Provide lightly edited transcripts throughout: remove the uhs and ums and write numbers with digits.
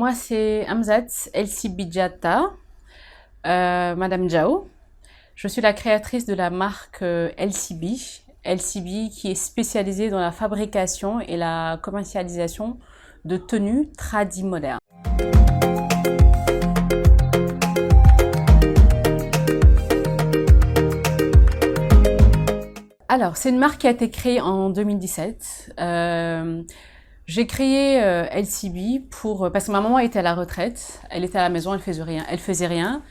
Moi, c'est Hamzat El-Sibijata, Madame Jao. Je suis la créatrice de la marque LCB. LCB qui est spécialisée dans la fabrication et la commercialisation de tenues tradis modernes. Alors, c'est une marque qui a été créée en 2017. J'ai créé LCB parce que ma maman était à la retraite, elle était à la maison, elle faisait rien.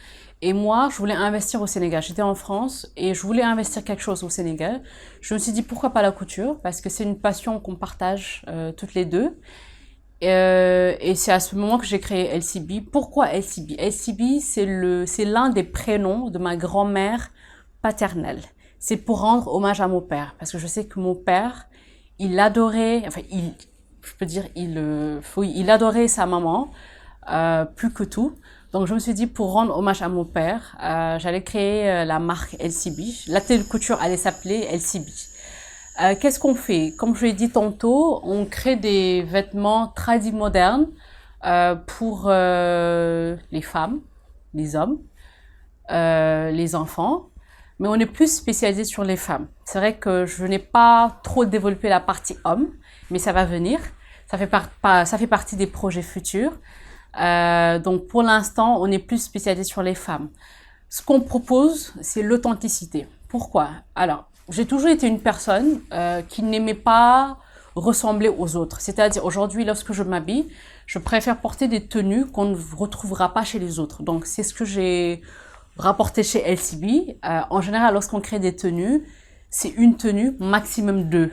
Et moi, je voulais investir au Sénégal. J'étais en France et je voulais investir quelque chose au Sénégal. Je me suis dit pourquoi pas la couture, parce que c'est une passion qu'on partage toutes les deux. Et c'est à ce moment que j'ai créé LCB. Pourquoi LCB? LCB, c'est l'un des prénoms de ma grand-mère paternelle. C'est pour rendre hommage à mon père, parce que je sais que mon père, il adorait, enfin, il adorait sa maman plus que tout. Donc je me suis dit pour rendre hommage à mon père, j'allais créer la marque LCB. L'atelier de couture allait s'appeler LCB. Qu'est-ce qu'on fait? Comme je l'ai dit tantôt, on crée des vêtements tradis modernes pour les femmes, les hommes, les enfants. Mais on est plus spécialisé sur les femmes. C'est vrai que je n'ai pas trop développé la partie homme, mais ça va venir. Ça fait partie des projets futurs. Donc pour l'instant, on est plus spécialisé sur les femmes. Ce qu'on propose, c'est l'authenticité. Pourquoi? Alors, j'ai toujours été une personne qui n'aimait pas ressembler aux autres. C'est-à-dire aujourd'hui, lorsque je m'habille, je préfère porter des tenues qu'on ne retrouvera pas chez les autres. Donc c'est ce que j'ai rapporté chez LCB. En général, lorsqu'on crée des tenues, c'est une tenue, maximum deux.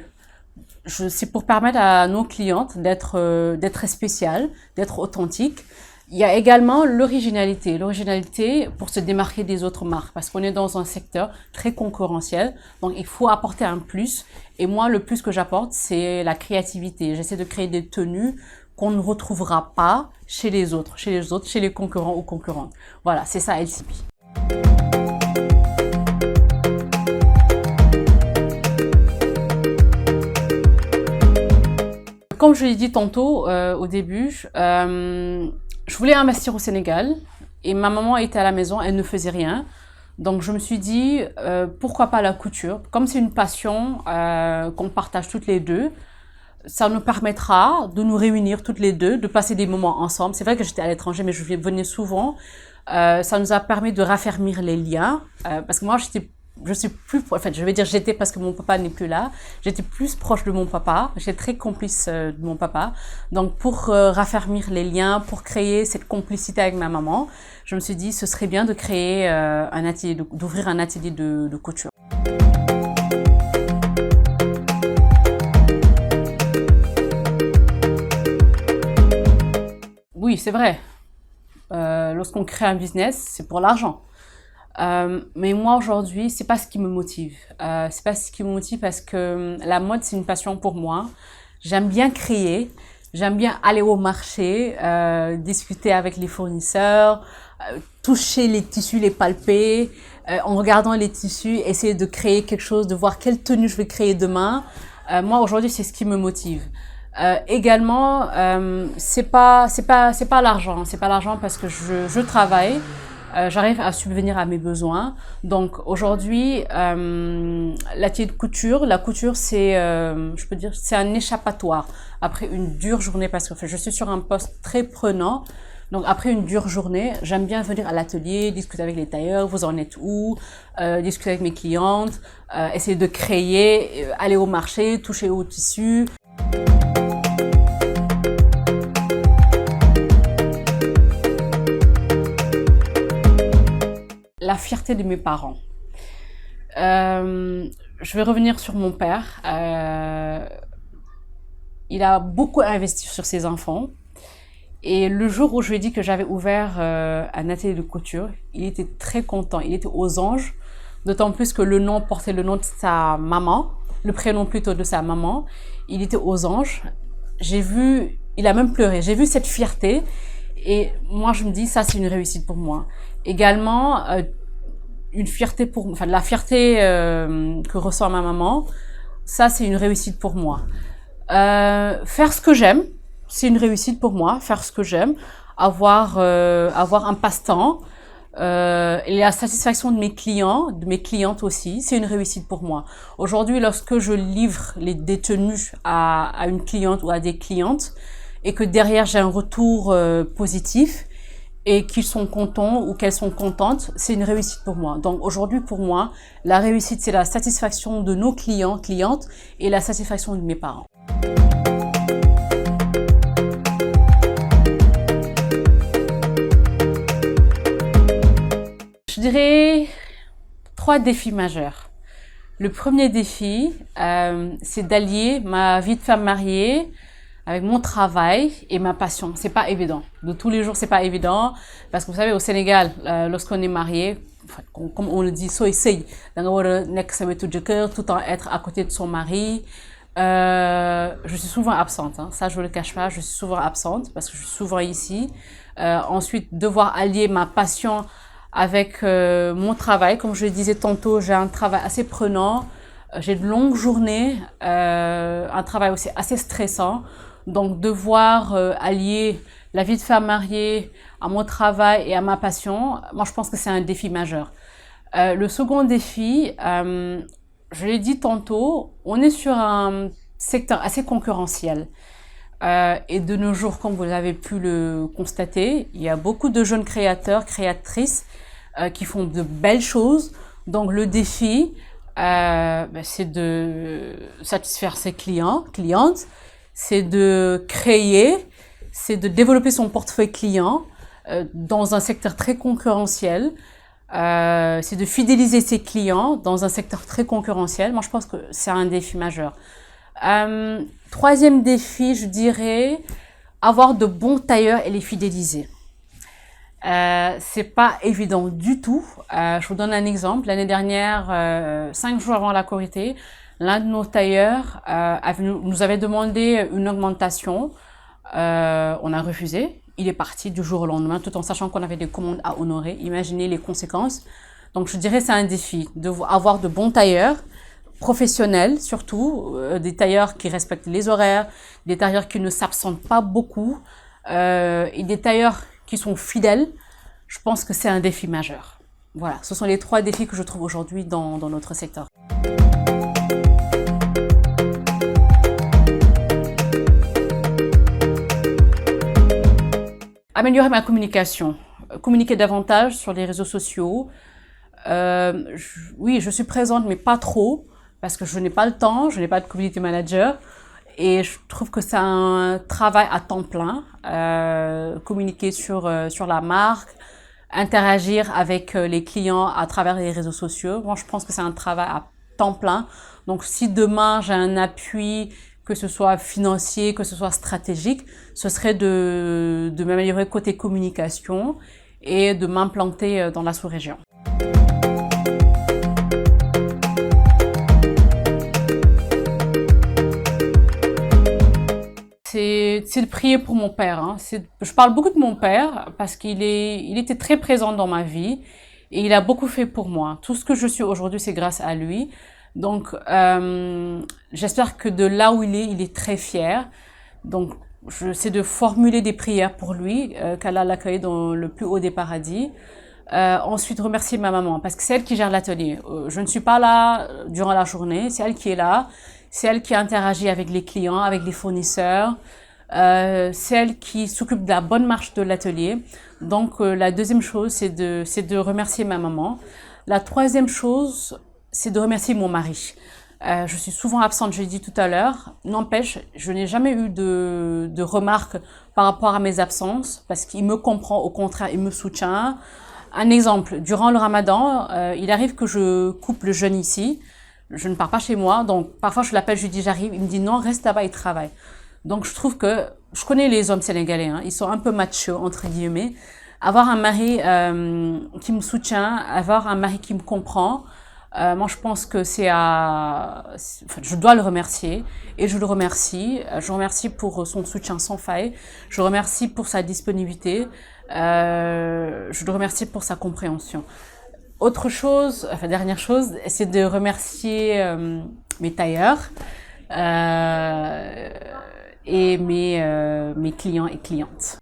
C'est pour permettre à nos clientes d'être spéciales, d'être authentiques. Il y a également l'originalité. L'originalité pour se démarquer des autres marques, parce qu'on est dans un secteur très concurrentiel. Donc, il faut apporter un plus. Et moi, le plus que j'apporte, c'est la créativité. J'essaie de créer des tenues qu'on ne retrouvera pas chez les autres, chez les concurrents ou concurrentes. Voilà, c'est ça LCB. Comme je l'ai dit tantôt au début, je voulais investir au Sénégal et ma maman était à la maison, elle ne faisait rien. Donc je me suis dit, pourquoi pas la couture? Comme c'est une passion qu'on partage toutes les deux, ça nous permettra de nous réunir toutes les deux, de passer des moments ensemble. C'est vrai que j'étais à l'étranger, mais je venais souvent. Ça nous a permis de raffermir les liens, parce que moi j'étais parce que mon papa n'est plus là, j'étais plus proche de mon papa, j'étais très complice de mon papa. Donc pour raffermir les liens, pour créer cette complicité avec ma maman, je me suis dit ce serait bien de créer d'ouvrir un atelier de couture. Oui, c'est vrai. Lorsqu'on crée un business, c'est pour l'argent. Mais moi aujourd'hui, c'est pas ce qui me motive. C'est pas ce qui me motive parce que la mode c'est une passion pour moi. J'aime bien créer, j'aime bien aller au marché, discuter avec les fournisseurs, toucher les tissus, les palper, en regardant les tissus, essayer de créer quelque chose, de voir quelle tenue je vais créer demain. Moi aujourd'hui, c'est ce qui me motive. Également, c'est pas l'argent, parce que je travaille, j'arrive à subvenir à mes besoins. Donc aujourd'hui, l'atelier de couture, la couture c'est, je peux dire, c'est un échappatoire après une dure journée, parce que je suis sur un poste très prenant. Donc après une dure journée, j'aime bien venir à l'atelier, discuter avec les tailleurs, vous en êtes où, discuter avec mes clientes, essayer de créer, aller au marché, toucher au tissu. La fierté de mes parents. Je vais revenir sur mon père. Il a beaucoup investi sur ses enfants. Et le jour où je lui ai dit que j'avais ouvert un atelier de couture, il était très content. Il était aux anges. D'autant plus que le nom portait le nom de sa maman, le prénom plutôt de sa maman. Il était aux anges. Il a même pleuré. J'ai vu cette fierté. Et moi, je me dis, ça, c'est une réussite pour moi. Également, la fierté que ressent ma maman, ça, c'est une réussite pour moi. Faire ce que j'aime, c'est une réussite pour moi, faire ce que j'aime. avoir un passe-temps. Et la satisfaction de mes clients, de mes clientes aussi, c'est une réussite pour moi. Aujourd'hui, lorsque je livre des tenues à une cliente ou à des clientes et que derrière j'ai un retour positif et qu'ils sont contents ou qu'elles sont contentes, c'est une réussite pour moi. Donc aujourd'hui, pour moi, la réussite, c'est la satisfaction de nos clients, clientes et la satisfaction de mes parents. Je dirais 3 défis majeurs. Le premier défi, c'est d'allier ma vie de femme mariée avec mon travail et ma passion. C'est pas évident. De tous les jours, c'est pas évident. Parce que vous savez, au Sénégal, lorsqu'on est marié, comme on le dit, soy sey, tout en être à côté de son mari. Je suis souvent absente, hein. Ça je le cache pas, je suis souvent absente parce que je suis souvent ici. Ensuite, devoir allier ma passion avec mon travail. Comme je le disais tantôt, j'ai un travail assez prenant, j'ai de longues journées, un travail aussi assez stressant. Donc devoir allier la vie de femme mariée à mon travail et à ma passion, moi je pense que c'est un défi majeur. Le second défi, je l'ai dit tantôt, on est sur un secteur assez concurrentiel. Et de nos jours, comme vous avez pu le constater, il y a beaucoup de jeunes créateurs, créatrices qui font de belles choses. Donc le défi, c'est de satisfaire ses clients, clientes, c'est de créer, c'est de développer son portefeuille client dans un secteur très concurrentiel. C'est de fidéliser ses clients dans un secteur très concurrentiel. Moi, je pense que c'est un défi majeur. Troisième défi, je dirais, avoir de bons tailleurs et les fidéliser. C'est pas évident du tout. Je vous donne un exemple. L'année dernière, 5 jours avant la Korité, l'un de nos tailleurs nous avait demandé une augmentation. On a refusé. Il est parti du jour au lendemain, tout en sachant qu'on avait des commandes à honorer. Imaginez les conséquences. Donc, je dirais c'est un défi d'avoir de bons tailleurs, professionnels surtout, des tailleurs qui respectent les horaires, des tailleurs qui ne s'absentent pas beaucoup, et des tailleurs qui sont fidèles. Je pense que c'est un défi majeur. Voilà, ce sont les 3 défis que je trouve aujourd'hui dans notre secteur. Améliorer ma communication, communiquer davantage sur les réseaux sociaux. Oui, je suis présente, mais pas trop, parce que je n'ai pas le temps, je n'ai pas de community manager. Et je trouve que c'est un travail à temps plein, communiquer sur la marque, interagir avec les clients à travers les réseaux sociaux. Moi, je pense que c'est un travail à temps plein. Donc, si demain j'ai un appui, que ce soit financier, que ce soit stratégique, ce serait de m'améliorer côté communication et de m'implanter dans la sous-région. C'est de prier pour mon père. Hein. Je parle beaucoup de mon père parce qu'il était très présent dans ma vie et il a beaucoup fait pour moi. Tout ce que je suis aujourd'hui, c'est grâce à lui. Donc, j'espère que de là où il est très fier. Donc, j'essaie de formuler des prières pour lui, qu'Allah l'accueille dans le plus haut des paradis. Ensuite, remercier ma maman, parce que c'est elle qui gère l'atelier. Je ne suis pas là durant la journée, c'est elle qui est là. C'est elle qui interagit avec les clients, avec les fournisseurs. C'est elle qui s'occupe de la bonne marche de l'atelier. Donc, la deuxième chose, c'est de remercier ma maman. La troisième chose, c'est de remercier mon mari. Je suis souvent absente, je l'ai dit tout à l'heure. N'empêche, je n'ai jamais eu de remarques par rapport à mes absences parce qu'il me comprend, au contraire, il me soutient. Un exemple, durant le ramadan, il arrive que je coupe le jeûne ici. Je ne pars pas chez moi, donc parfois je l'appelle, je lui dis j'arrive. Il me dit non, reste là-bas, il travaille. Donc je trouve que, je connais les hommes sénégalais, hein, ils sont un peu machos, entre guillemets. Avoir un mari qui me soutient, avoir un mari qui me comprend, moi, je pense que je dois le remercier et je le remercie. Je le remercie pour son soutien sans faille. Je le remercie pour sa disponibilité. Je le remercie pour sa compréhension. Autre chose, dernière chose, c'est de remercier mes tailleurs et mes clients et clientes.